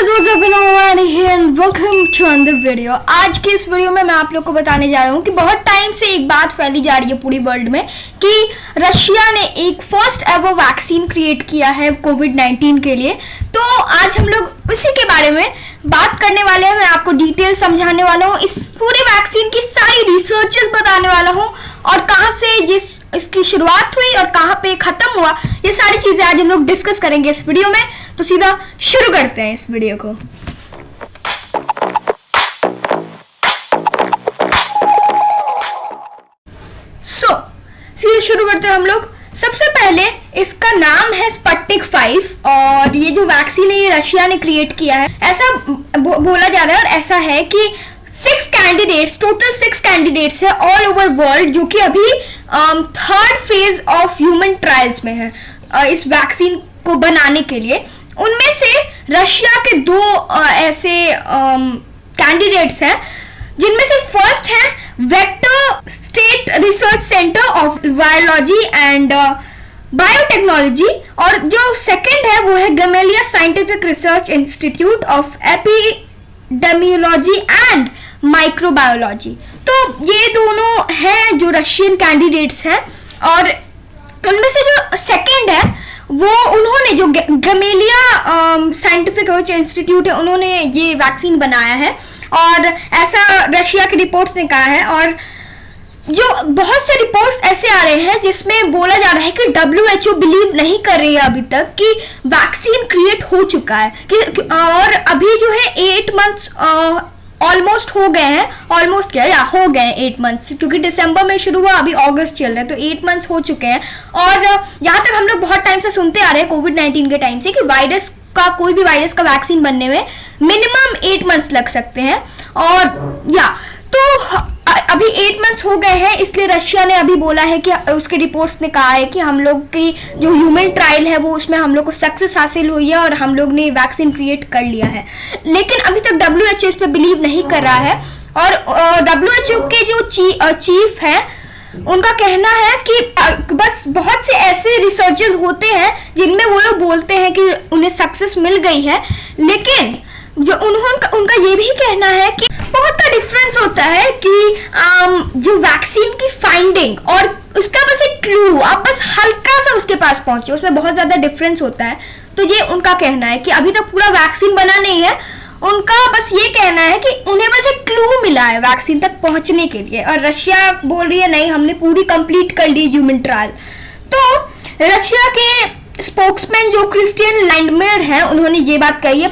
guys, what's up here and welcome to another video। आज के इस वीडियो में मैं आप लोग को बताने जा रहा हूँ कि बहुत टाइम से एक बात फैली जा रही है पूरी वर्ल्ड में कि रशिया ने एक फर्स्ट एवर वैक्सीन क्रिएट किया है कोविड-19 के लिए। तो आज हम लोग उसी के बारे में बात करने वाले हैं। मैं आपको डिटेल समझाने वाला हूँ, इस पूरे वैक्सीन की सारी रिसर्चेस बताने वाला हूँ और कहाँ से इसकी शुरुआत हुई और कहाँ पे खत्म हुआ, ये सारी चीजें आज हम लोग डिस्कस करेंगे इस वीडियो में। तो सीधा शुरू करते हैं इस वीडियो को। सीधा शुरू करते हैं हम लोग। सबसे पहले इसका नाम है स्पुतनिक 5 और ये जो वैक्सीन है ये रशिया ने क्रिएट किया है, ऐसा बोला जा रहा है। और ऐसा है कि टोटल 6 कैंडिडेट्स है ऑल ओवर वर्ल्ड, जो कि अभी third phase of human trials में है इस वैक्सीन को बनाने के लिए। उनमें से रशिया के 2 ऐसे कैंडिडेट्स हैं, जिनमें से फर्स्ट है vector state research centre of virology and biotechnology और जो सेकंड है वो है Gamaleya scientific research institute of epidemiology and microbiology. तो ये दोनों हैं जो रशियन कैंडिडेट्स हैं और उनमें से जो सेकंड है वो उन्होंने जो गमेलिया साइंटिफिक रिसर्च इंस्टीट्यूट है उन्होंने ये वैक्सीन बनाया है और ऐसा रशिया की रिपोर्ट्स ने कहा है। और जो बहुत से रिपोर्ट्स ऐसे आ रहे हैं जिसमें बोला जा रहा है कि WHO बिलीव नहीं कर रही है अभी तक कि वैक्सीन क्रिएट हो चुका है कि और अभी जो है 8 मंथ्स ऑलमोस्ट हो गए हैं। ऑलमोस्ट क्या या हो गए 8 मंथ्स, क्योंकि दिसंबर में शुरू हुआ, अभी अगस्त चल रहा है, तो 8 मंथ्स हो चुके हैं। और जहां तक हम लोग बहुत टाइम से सुनते आ रहे हैं कोविड-19 के टाइम से कि कोई भी वायरस का वैक्सीन बनने में मिनिमम 8 मंथ्स लग सकते हैं। और तो अभी 8 मंथ्स हो गए हैं, इसलिए रशिया ने अभी बोला है कि उसके रिपोर्ट्स ने कहा है कि हम लोग की जो ह्यूमन ट्रायल है वो उसमें हम लोग को सक्सेस हासिल हुई है और हम लोग ने वैक्सीन क्रिएट कर लिया है। लेकिन अभी तक WHO इस पर बिलीव नहीं कर रहा है और WHO के जो चीफ है उनका कहना है कि बस बहुत से ऐसे रिसर्चेस होते हैं जिनमें वो लोग बोलते हैं कि उन्हें सक्सेस मिल गई है, लेकिन जो उनका ये भी कहना है कि बहुत का डिफरेंस होता है कि जो वैक्सीन की फाइंडिंग और उसका बस एक क्लू, आप बस हल्का सा उसके पास पहुंचे, उसमें बहुत ज्यादा डिफरेंस होता है। तो ये उनका कहना है कि अभी तक पूरा वैक्सीन बना नहीं है, उनका बस ये कहना है कि उन्हें बस एक क्लू मिला है वैक्सीन तक पहुंचने के लिए। और रशिया बोल रही है नहीं, हमने पूरी कंप्लीट कर ली ह्यूमन ट्रायल। तो रशिया के स्पोक्समैन जो क्रिस्टियन लैंडमेयर हैं उन्होंने ये बात कही है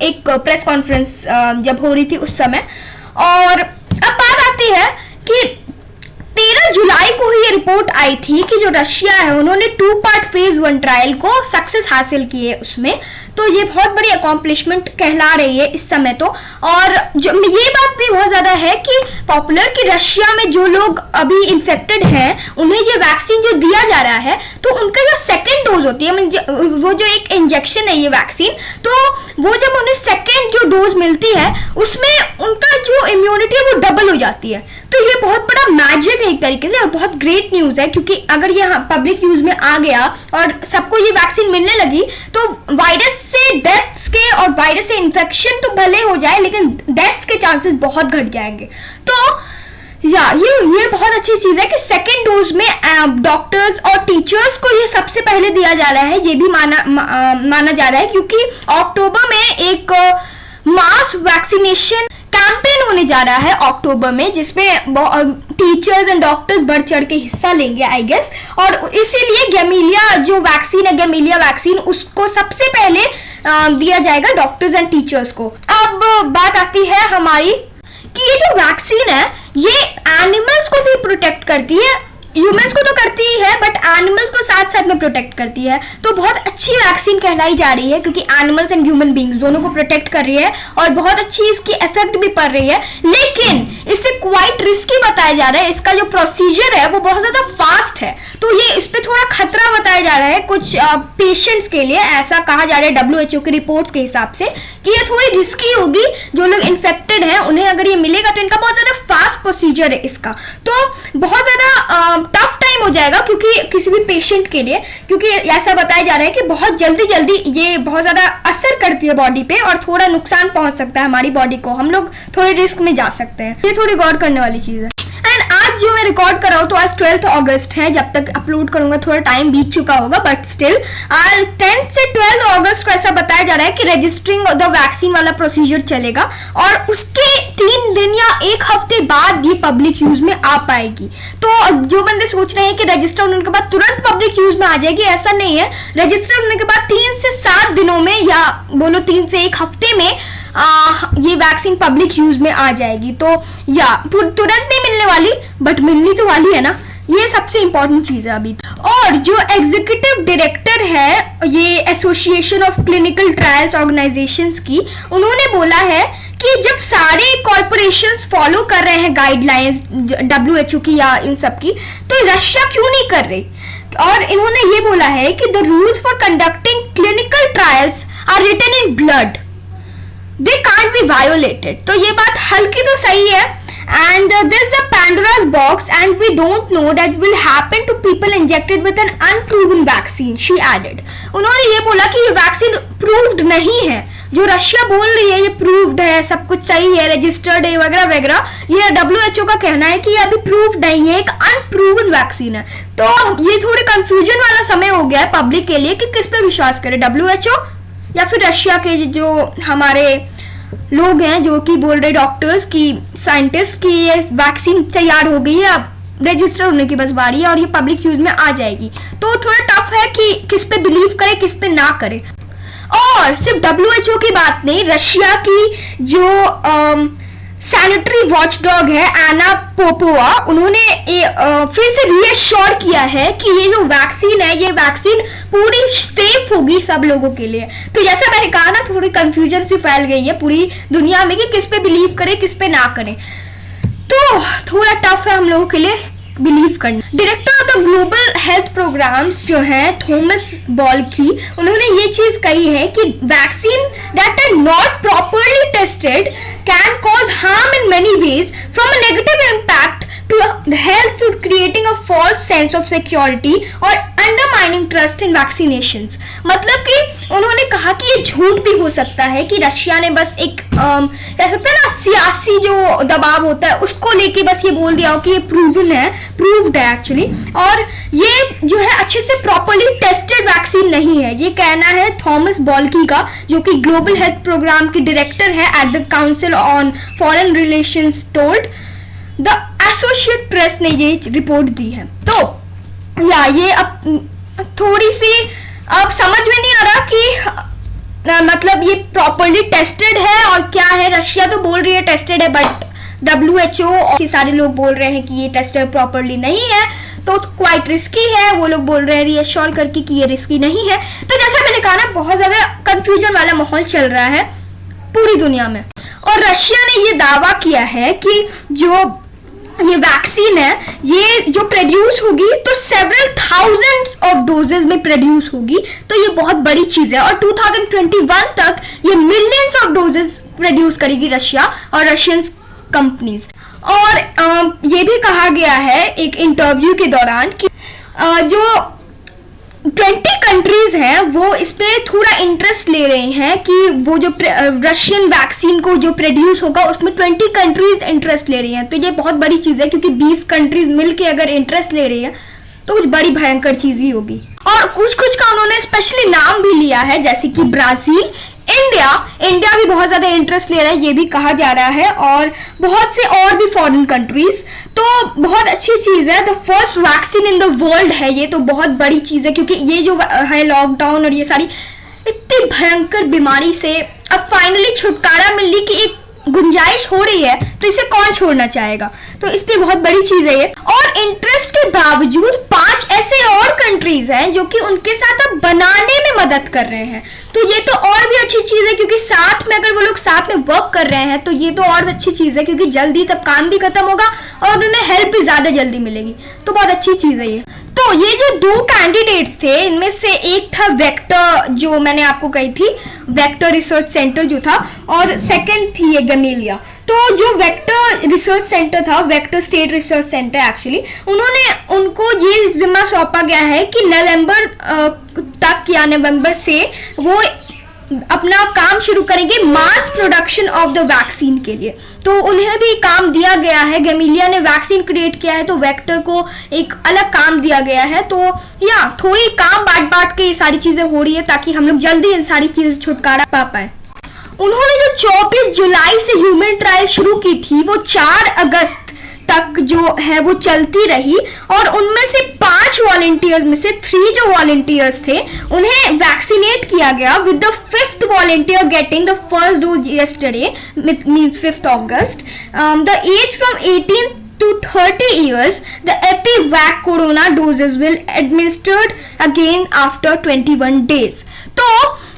एक प्रेस कॉन्फ्रेंस जब हो रही थी उस समय। और अब बात आती है कि 13 जुलाई को ही ये रिपोर्ट आई थी कि जो रशिया है उन्होंने 2 पार्ट फेज 1 ट्रायल को सक्सेस हासिल की है उसमें। तो ये बहुत बड़ी अकॉम्प्लिशमेंट कहला रही है इस समय। तो और जो ये बात भी बहुत ज्यादा है कि पॉपुलर कि रशिया में जो लोग अभी इन्फेक्टेड हैं उन्हें ये वैक्सीन जो दिया जा रहा है तो उनका जो सेकेंड डोज होती है, वो जो एक इंजेक्शन है ये वैक्सीन, तो वो जब उन्हें सेकेंड जो डोज मिलती है उसमें उनका जो इम्यूनिटी है वो डबल हो जाती है। तो ये बहुत बड़ा मैजिक है एक तरीके से और बहुत ग्रेट न्यूज है, क्योंकि अगर ये पब्लिक यूज में आ गया और सबको ये वैक्सीन मिलने लगी तो वायरस से डेथ्स के और वायरस से इन्फेक्शन तो भले हो जाए लेकिन डेथ्स के चांसेस बहुत घट जाएंगे। तो ये बहुत अच्छी चीज है कि सेकेंड डोज में डॉक्टर्स और टीचर्स को ये सबसे पहले दिया जा रहा है। ये भी माना जा रहा है क्योंकि अक्टूबर में एक मास वैक्सीनेशन कैंपेन होने जा रहा है अक्टूबर में, जिसमें टीचर्स एंड डॉक्टर्स बढ़ चढ़ के हिस्सा लेंगे आई गेस। और इसीलिए गैमिलिया जो वैक्सीन है, गैमिलिया वैक्सीन, उसको सबसे पहले दिया जाएगा डॉक्टर्स एंड टीचर्स को। अब बात आती है हमारी कि ये जो वैक्सीन है ये एनिमल्स को भी प्रोटेक्ट करती है, ह्यूमंस को तो करती ही है बट एनिमल्स को साथ साथ में प्रोटेक्ट करती है। तो बहुत अच्छी वैक्सीन कहलाई जा रही है क्योंकि एनिमल्स एंड ह्यूमन बींग्स दोनों को प्रोटेक्ट कर रही है और बहुत अच्छी इसकी इफेक्ट भी पड़ रही है। लेकिन इसे क्वाइट रिस्की बताया जा रहा है, इसका जो प्रोसीजर है वो बहुत ज्यादा फास्ट है, तो ये इस पे थोड़ा खतरा बताया जा रहा है कुछ पेशेंट्स के लिए। ऐसा कहा जा रहा है WHO की रिपोर्ट्स के हिसाब से कि ये थोड़ी रिस्की होगी। जो लोग इन्फेक्टेड हैं उन्हें अगर ये मिलेगा तो इनका बहुत ज्यादा फास्ट प्रोसीजर है इसका, तो बहुत ज्यादा टफ टाइम हो जाएगा क्योंकि किसी भी पेशेंट के लिए, क्योंकि ऐसा बताया जा रहा है कि बहुत जल्दी जल्दी ये बहुत ज्यादा असर करती है बॉडी पे और थोड़ा नुकसान पहुंच सकता है हमारी बॉडी को, हम लोग थोड़े रिस्क में जा सकते हैं। ये थोड़ी गौर करने वाली चीज है। एंड आज जो मैं रिकॉर्ड कर रहा हूँ तो आज 12 अगस्त है, जब तक अपलोड करूंगा थोड़ा टाइम बीत चुका होगा, बट स्टिल आज 10 से 12 अगस्त को ऐसा बताया जा रहा है कि रजिस्टरिंग द वैक्सीन वाला प्रोसीजर चलेगा और उसके 3 दिन या 1 हफ्ते बाद ये पब्लिक यूज में आ पाएगी। तो जो बंदे सोच रहे हैं कि रजिस्टर होने के बाद तुरंत पब्लिक यूज में आ जाएगी, ऐसा नहीं है। रजिस्टर होने के बाद 3 से 7 दिनों में या बोलो 3 से 1 हफ्ते में ये वैक्सीन पब्लिक यूज में आ जाएगी। तो या तुरंत नहीं मिलने वाली, बट मिलनी तो वाली है ना, ये सबसे इंपॉर्टेंट चीज है अभी। और जो एग्जीक्यूटिव डायरेक्टर है ये association of clinical trials organisations की, उन्होंने बोला है कि जब सारे कॉर्पोरेशंस फॉलो कर रहे हैं गाइडलाइंस WHO की या इन सब की, तो रशिया क्यों नहीं कर रही। और इन्होंने ये बोला है कि the rules for conducting clinical trials are written in blood, they can't be violated। तो ये बात हल्की तो सही है। And this is a Pandora's box and we don't know that will happen to people injected with an unproven vaccine, she added। उन्होंने ये बोला कि ये वैक्सीन प्रूव्ड नहीं है, जो रशिया बोल रही है ये प्रूव्ड है, सब कुछ सही है, रजिस्टर्ड है वगैरह वगैरह, ये WHO का कहना है कि ये अभी प्रूव्ड नहीं है, एक अनप्रूवन वैक्सीन है। तो ये थोड़े कंफ्यूजन वाला समय हो गया है पब्लिक के लिए कि किस पे विश्वास करे, WHO या फिर रशिया के जो हमारे लोग हैं जो कि बोल रहे डॉक्टर्स की, साइंटिस्ट की ये वैक्सीन तैयार हो गई है, अब रजिस्टर होने की बस बारी है और ये पब्लिक यूज में आ जाएगी। तो थोड़ा टफ है कि किस पे बिलीव करे किस पे ना करे। और सिर्फ WHO की बात नहीं, रशिया की जो सैनिटरी वॉचडॉग है एना पोपोवा, उन्होंने फिर से रीअश्योर किया है कि ये जो वैक्सीन है ये वैक्सीन पूरी सेफ होगी सब लोगों के लिए। तो जैसा मैंने कहा ना, थोड़ी कंफ्यूजन सी फैल गई है पूरी दुनिया में कि किस पे बिलीव करें किस पे ना करें, तो थोड़ा टफ है हम लोगों के लिए बिलीव करना। Director of the global health programs जो है थॉमस बॉल्की, उन्होंने ये चीज कही है कि vaccine that are not properly tested can cause harm in many ways, from a negative impact to health to creating a false sense of security और undermining trust in vaccinations. मतलब कि उन्होंने कहा कि ये झूठ भी हो सकता है कि रशिया ने बस एक कह सकते हैं ना सियासी जो दबाव होता है उसको लेके बस ये बोल दिया हो कि ये प्रूव्ड है एक्चुअली, और ये जो है अच्छे से प्रॉपरली टेस्टेड वैक्सीन नहीं है। ये कहना है थॉमस बॉल्की का, जो कि ग्लोबल हेल्थ प्रोग्राम की डायरेक्टर है at the council on foreign relations, told the associate press ने ये रिपोर्ट दी है। तो या ये अब थोड़ी सी अब समझ में नहीं आ रहा कि मतलब ये प्रॉपरली टेस्टेड है और क्या है। रशिया तो बोल रही है टेस्टेड है, बट WHO और सारे लोग बोल रहे हैं कि ये टेस्टेड प्रॉपरली नहीं है, तो क्वाइट रिस्की है। वो लोग बोल रहे हैं रीअश्योर करके कि ये रिस्की नहीं है। तो जैसा मैंने कहा ना, बहुत ज्यादा कंफ्यूजन वाला माहौल चल रहा है पूरी दुनिया में। और रशिया ने ये दावा किया है कि जो ये वैक्सीन है ये जो प्रोड्यूस होगी तो सेवरल थाउजेंड्स ऑफ डोजेस में प्रोड्यूस होगी, तो ये बहुत बड़ी चीज है। और 2021 तक ये मिलियंस ऑफ डोजेस प्रोड्यूस करेगी रशिया और रशियन कंपनीज। और ये भी कहा गया है एक इंटरव्यू के दौरान कि जो 20 कंट्रीज हैं वो इस पे थोड़ा इंटरेस्ट ले रहे हैं कि वो जो रशियन वैक्सीन को जो प्रोड्यूस होगा उसमें 20 कंट्रीज इंटरेस्ट ले रही हैं। तो ये बहुत बड़ी चीज है, क्योंकि 20 कंट्रीज मिलके अगर इंटरेस्ट ले रही है तो कुछ बड़ी भयंकर चीज ही होगी। और कुछ का उन्होंने स्पेशली नाम भी लिया है, जैसे कि ब्राजील, इंडिया भी बहुत ज्यादा इंटरेस्ट ले रहा है, ये भी कहा जा रहा है, और बहुत से और भी फॉरेन कंट्रीज। तो बहुत अच्छी चीज है, the first vaccine in the world है ये, तो बहुत बड़ी चीज है, क्योंकि ये जो है लॉकडाउन और ये सारी इतनी भयंकर बीमारी से अब फाइनली छुटकारा मिलने की एक गुंजाइश हो रही है, तो इसे कौन छोड़ना चाहेगा। तो इसलिए बहुत बड़ी चीज है ये। और इंटरेस्ट के बावजूद 5 ऐसे और कंट्रीज हैं जो कि उनके साथ अब बनाने में मदद कर रहे हैं, तो ये तो और भी अच्छी चीज है, क्योंकि साथ में अगर वो लोग साथ में वर्क कर रहे हैं तो ये तो और अच्छी चीज है, क्योंकि जल्दी तब काम भी खत्म होगा और उन्हें हेल्प भी ज्यादा जल्दी मिलेगी। तो बहुत अच्छी चीज है ये। तो ये जो 2 कैंडिडेट्स थे, इनमें से एक था वेक्टर, जो मैंने आपको कही थी, वेक्टर रिसर्च सेंटर जो था, और सेकंड थी ये गमेलिया। तो जो वेक्टर रिसर्च सेंटर था, vector state research centre actually, उन्होंने उनको ये जिम्मा सौंपा गया है कि नवंबर तक या नवंबर से वो अपना काम शुरू करेंगे mass production of the vaccine के लिए। तो उन्हें भी काम दिया गया है, गैमिलिया ने वैक्सीन क्रिएट किया है तो वेक्टर को एक अलग काम दिया गया है। तो या थोड़ी काम बांट के ये सारी चीजें हो रही है ताकि हम लोग जल्दी इन सारी चीजों से छुटकारा पा पाए। उन्होंने जो 24 जुलाई से ह्यूमन ट्रायल शुरू की थी वो 4 अगस्त तक जो है वो चलती रही, और उनमें से 5 वॉलंटियर्स में से 3 जो वॉलंटियर्स थे उन्हें वैक्सीनेट किया गया, with the 5th volunteer getting the first dose yesterday, means 5th August. The age from 18 to 30 years, the EpiVac corona doses will administered again after 21 days. तो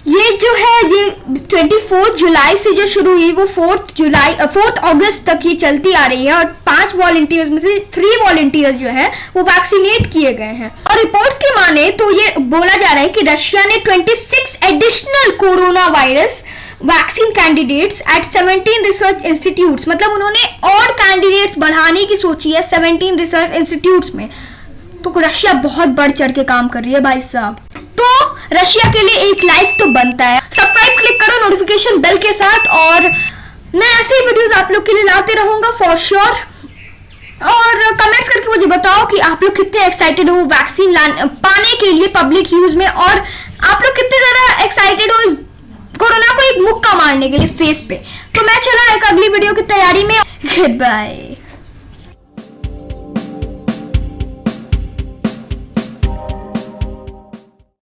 ये जो है ये 24 जुलाई से जो शुरू हुई वो 4 अगस्त तक ही चलती आ रही है, और 5 वॉलंटियर्स में से 3 वॉलंटियर्स जो है वो वैक्सीनेट किए गए हैं। और रिपोर्ट्स के माने तो ये बोला जा रहा है कि रशिया ने 26 additional corona virus vaccine candidates at 17 research institutes, मतलब उन्होंने और कैंडिडेट्स बढ़ाने की सोची है 17 रिसर्च इंस्टीट्यूट्स में। तो रशिया बहुत बढ़ चढ़ के काम कर रही है भाई साहब। तो रशिया के लिए एक लाइक तो बनता है, सब्सक्राइब क्लिक करो नोटिफिकेशन बेल के साथ, और मैं ऐसे ही वीडियोस आप लोग के लिए लाते रहूंगा फॉर श्योर। और कमेंट्स करके मुझे बताओ कि आप लोग कितने एक्साइटेड हो वैक्सीन पाने के लिए पब्लिक यूज में, और आप लोग कितने ज्यादा एक्साइटेड हो इस कोरोना को एक मुक्का मारने के लिए फेस पे। तो मैं चला एक अगली वीडियो की तैयारी में। Good bye.